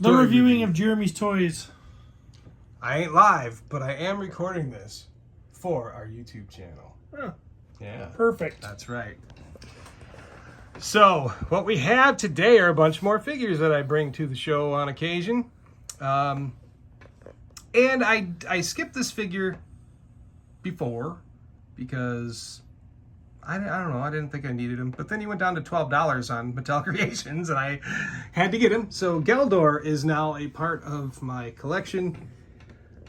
The reviewing of Jeremy's toys. I ain't live, but I am recording this for our YouTube channel. Huh. Yeah. Perfect. That's right. So, what we have today are a bunch more figures that I bring to the show on occasion. And I skipped this figure before because I don't know, I didn't think I needed him. But then he went down to $12 on Mattel Creations and I had to get him. So Geldor is now a part of my collection.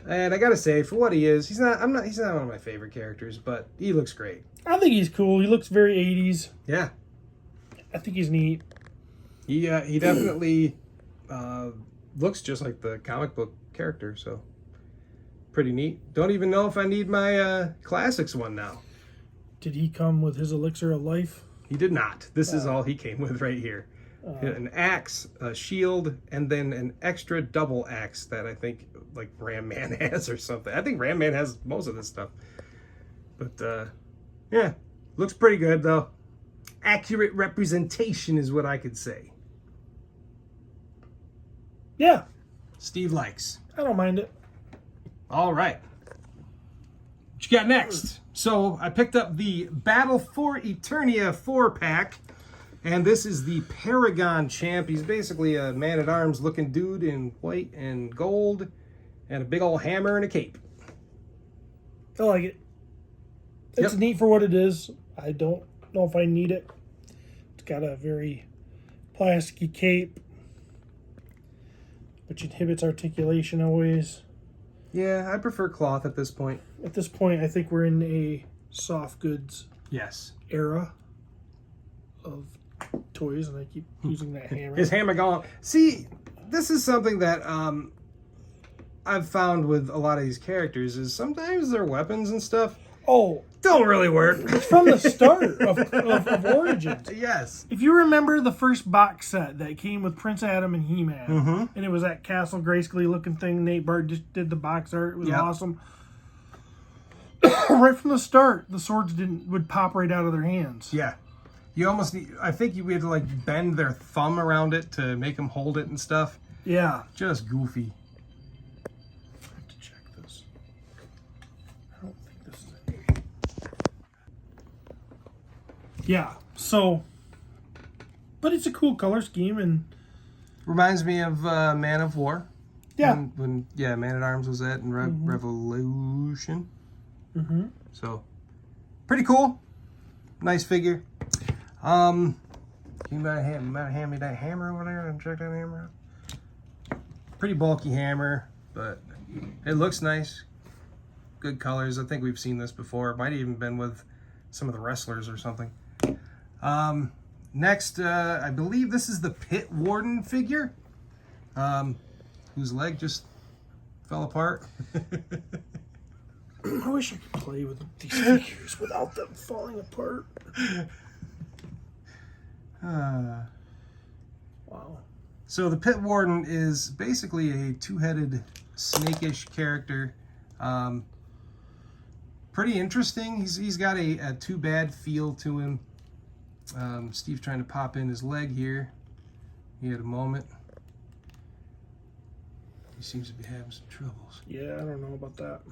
And I gotta say, for what he is, he's not one of my favorite characters, but he looks great. I think he's cool. He looks very 80s. Yeah. I think he's neat. He definitely looks just like the comic book character, so pretty neat. Don't even know if I need my classics one now. Did he come with his elixir of life? He did not. This is all he came with right here. An axe, a shield, and then an extra double axe that I think like Ram Man has or something. I think Ram Man has most of this stuff. But yeah, looks pretty good though. Accurate representation is what I could say. Yeah. Steve likes. I don't mind it. All right. What you got next? So I picked up the Battle for Eternia 4-pack. And this is the Paragon Champ. He's basically a man-at-arms looking dude in white and gold. And a big old hammer and a cape. I like it. It's neat for what it is. I don't know if I need it. It's got a very plasticky cape, which inhibits articulation always. Yeah, I prefer cloth at this point. At this point, I think we're in a soft goods era of toys, and I keep using that hammer. His hammer gone. See, this is something that I've found with a lot of these characters is sometimes their weapons and stuff don't really work. It's from the start of Origins. Yes. If you remember the first box set that came with Prince Adam and He-Man, and it was that Castle Grayskull looking thing, Nate Bart just did the box art. It was awesome. Right from the start, the swords would pop right out of their hands. Yeah. You almost need, I think we had to like bend their thumb around it to make them hold it and stuff. Yeah. Just goofy. I have to check this. I don't think this is it. Yeah, so, but it's a cool color scheme and reminds me of Man of War. Yeah. When Man at Arms was that in Revolution. So, pretty cool. Nice figure. Can you hand me that hammer over there and check that hammer out? Pretty bulky hammer, but it looks nice. Good colors. I think we've seen this before. It might have even been with some of the wrestlers or something. Next, I believe this is the Pit Warden figure, whose leg just fell apart. I wish I could play with these figures without them falling apart. Wow. So the Pit Warden is basically a two-headed snakish character. Pretty interesting. He's got a too bad feel to him. Steve's trying to pop in his leg here. He had a moment. He seems to be having some troubles. Yeah, I don't know about that.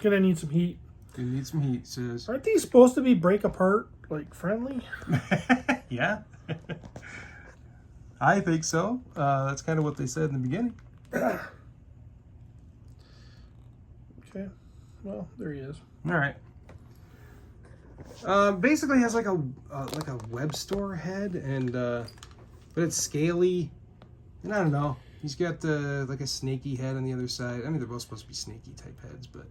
Gonna need some heat. Gonna need some heat, says. Aren't these supposed to be break apart, like, friendly? Yeah. I think so. That's kind of what they said in the beginning. Okay. Well, there he is. All right. Basically has like a web store head, and but it's scaly, and I don't know. He's got like a snaky head on the other side. I mean, they're both supposed to be snaky type heads, but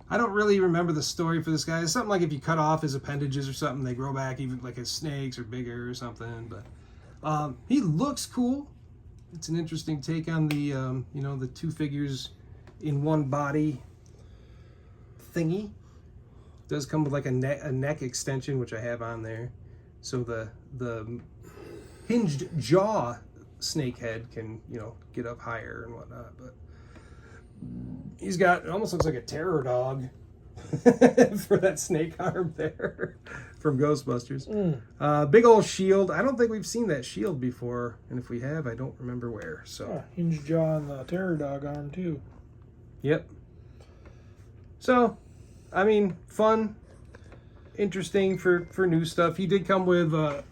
I don't really remember the story for this guy. It's something like if you cut off his appendages or something, they grow back even like as snakes or bigger or something. But he looks cool. It's an interesting take on the the two figures in one body thingy. Does come with like a neck extension, which I have on there, so the hinged jaw snake head can get up higher and whatnot. But he's got, it almost looks like a terror dog for that snake arm there. from Ghostbusters. Big old shield. I don't think we've seen that shield before, and if we have, I don't remember where. So hinge jaw on the terror dog arm too. Yep. So, I mean, fun, interesting for new stuff. He did come with the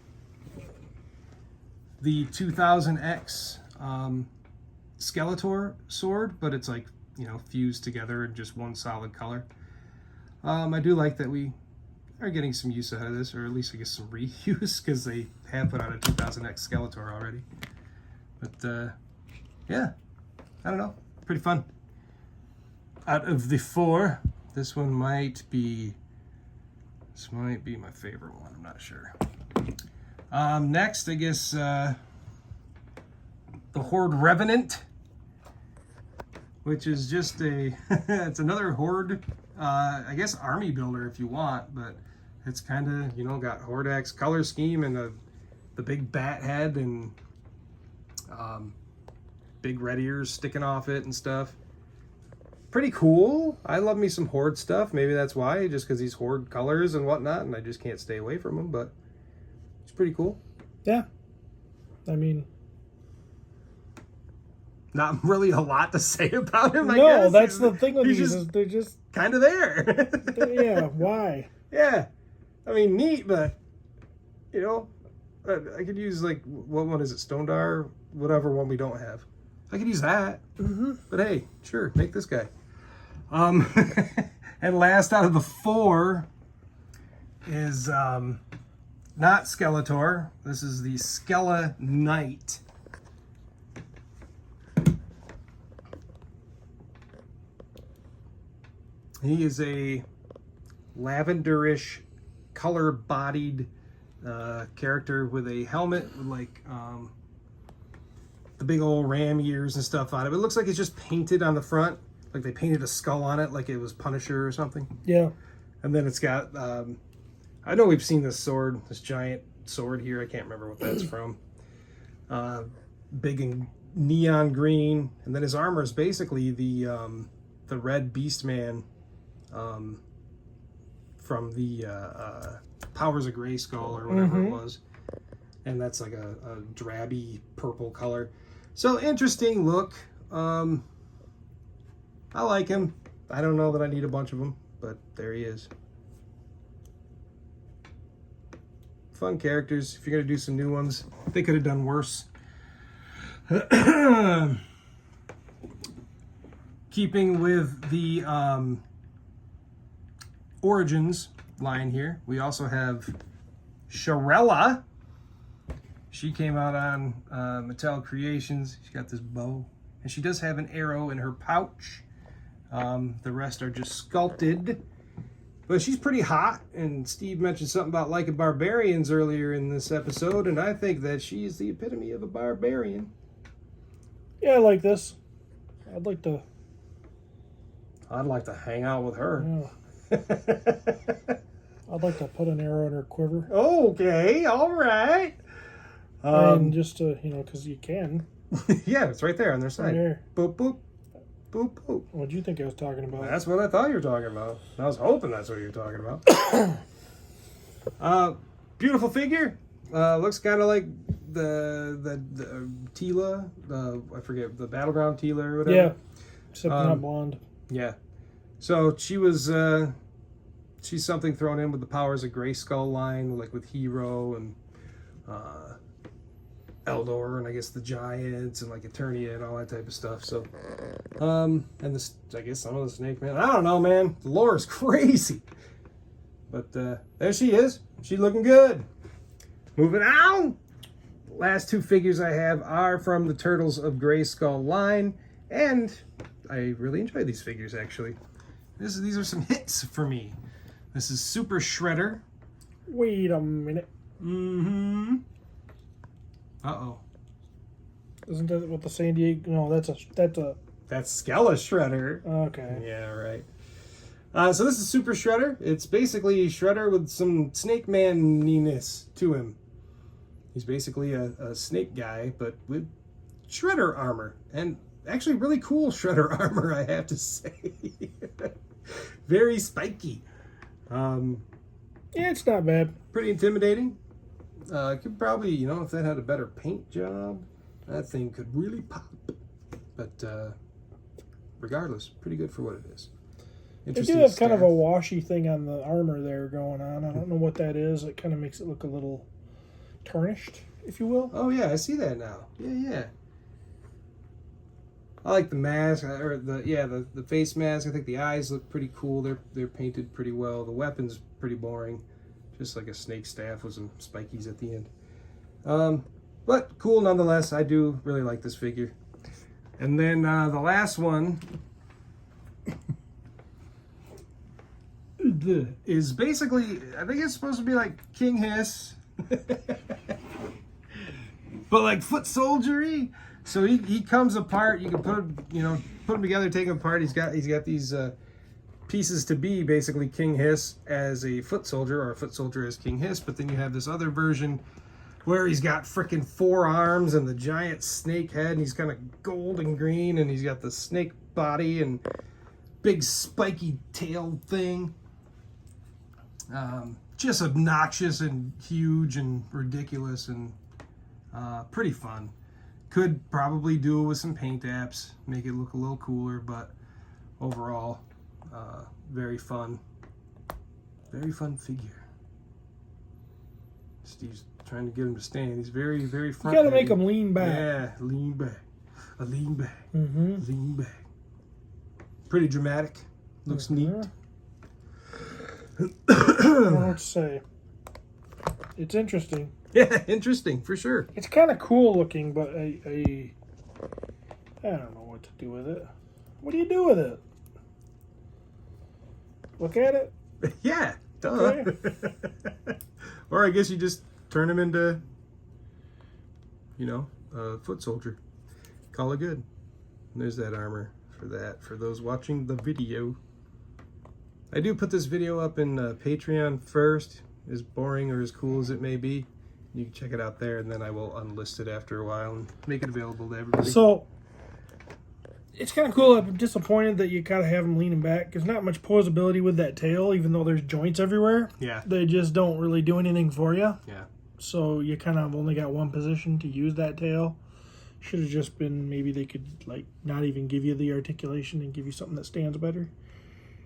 2000X Skeletor sword, but it's like, fused together in just one solid color. I do like that we are getting some use out of this, or at least I guess some reuse, because they have put out a 2000X Skeletor already. But yeah, I don't know, pretty fun. Out of the 4, this might be my favorite one. I'm not sure. Next, I guess the Horde Revenant, which is just it's another Horde, I guess army builder if you want, but it's kind of, got Hordax color scheme and the big bat head and big red ears sticking off it and stuff. Pretty cool. I love me some Horde stuff. Maybe that's why, just because he's Horde colors and whatnot, and I just can't stay away from him, but it's pretty cool. Yeah. I mean, not really a lot to say about him, I no, guess. That's the thing with these, just they're just kind of there. yeah, why? Yeah. I mean, neat, but, I could use, like, what one is it? Stondar? Whatever one we don't have. I could use that. Mm-hmm. But hey, sure, make this guy. And last out of the 4 is not Skeletor. This is the Skella Knight. He is a lavenderish, color-bodied character with a helmet with like the big old ram ears and stuff on it. But it looks like it's just painted on the front, like they painted a skull on it, like it was Punisher or something. Yeah. And then it's got I know we've seen this sword, this giant sword here. I can't remember what that's from. Big and neon green, and then his armor is basically the red Beast Man from the Powers of Grayskull or whatever it was, and that's like a drabby purple color. So interesting look. I like him. I don't know that I need a bunch of them, but there he is. Fun characters. If you're gonna do some new ones, they could have done worse. Keeping with the Origins line here, we also have Sharella. She came out on Mattel Creations. She's got this bow, and she does have an arrow in her pouch. The rest are just sculpted, but she's pretty hot. And Steve mentioned something about liking barbarians earlier in this episode, and I think that she's the epitome of a barbarian. Yeah, I like this. I'd like to hang out with her. Yeah. I'd like to put an arrow in her quiver. Okay, all right. And just to, because you can. Yeah, it's right there on their side. Right there. Boop, boop. Boop, boop. What do you think I was talking about? That's what I thought you were talking about. I was hoping that's what you were talking about. Beautiful figure. Looks kind of like the Tila. I forget, the Battleground Tila or whatever. Yeah. Except not blonde. Yeah. So she was... she's something thrown in with the Powers of Grayskull line, like with Hero and Geldor, and I guess the Giants and like Eternia and all that type of stuff. So, and this, I guess some of the Snake Man. I don't know, man. The lore is crazy. But there she is. She's looking good. Moving on. Last 2 figures I have are from the Turtles of Grayskull line, and I really enjoy these figures actually. These are some hits for me. This is Super Shredder. Wait a minute. Mm-hmm. Uh-oh. Isn't that what the San Diego... No, that's a... That's Skella Shredder. Okay. Yeah, right. So this is Super Shredder. It's basically Shredder with some Snake Man-ness to him. He's basically a snake guy, but with Shredder armor. And actually really cool Shredder armor, I have to say. Very spiky. Yeah, it's not bad. pretty intimidating. Could probably, you know, if that had a better paint job, that thing could really pop. But regardless, pretty good for what it is. They do have kind of a washy thing on the armor there going on. I don't know what that is. It kind of makes it look a little tarnished, if you will. Oh yeah, I see that now. Yeah. I like the mask, or the face mask. I think the eyes look pretty cool. They're painted pretty well. The weapon's pretty boring, just like a snake staff with some spikies at the end. But cool nonetheless. I do really like this figure. And then the last one is basically, I think it's supposed to be like King Hiss, but like foot soldiery. So he comes apart. You can put him together, take him apart. He's got these pieces to be basically King Hiss as a foot soldier, or a foot soldier as King Hiss. But then you have this other version where he's got freaking 4 arms and the giant snake head, and he's kind of gold and green, and he's got the snake body and big spiky tail thing. Just obnoxious and huge and ridiculous and pretty fun. Could probably do it with some paint apps, make it look a little cooler, but overall, very fun figure. Steve's trying to get him to stand. He's very, very front. You gotta make him lean back. Yeah, lean back. Lean back. Mm-hmm. Lean back. Pretty dramatic. Looks neat. I don't know what to say. It's interesting. Yeah, interesting for sure. It's kind of cool looking, but I don't know what to do with it. What do you do with it? Look at it? Yeah, duh. Okay. Or I guess you just turn him into, a foot soldier. Call it good. And there's that armor for that, for those watching the video. I do put this video up in Patreon first, as boring or as cool as it may be. You can check it out there, and then I will unlist it after a while and make it available to everybody. So, it's kind of cool. I'm disappointed that you gotta have him leaning back. There's not much posability with that tail, even though there's joints everywhere. Yeah. They just don't really do anything for you. Yeah. So you kind of only got one position to use that tail. Should have just been, maybe they could like not even give you the articulation and give you something that stands better.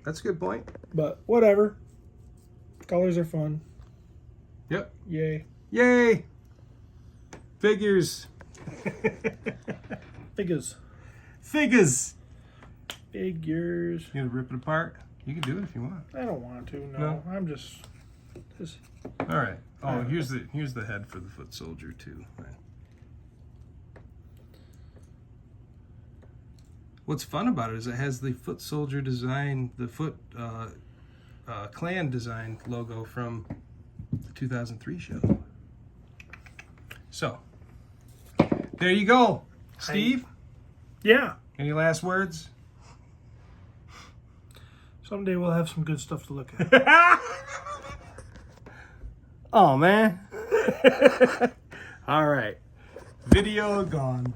That's a good point. But whatever. Colors are fun. Yep. Yay. Yay! Figures. Figures. Figures. Figures. You gonna rip it apart? You can do it if you want. I don't want to. No. No? I'm just. All right. Oh, here's the head for the foot soldier too. Right. What's fun about it is it has the foot soldier design, the foot clan design logo from the 2003 show. So, there you go. Steve? Yeah. Any last words? Someday we'll have some good stuff to look at. Oh, man. All right. Video gone.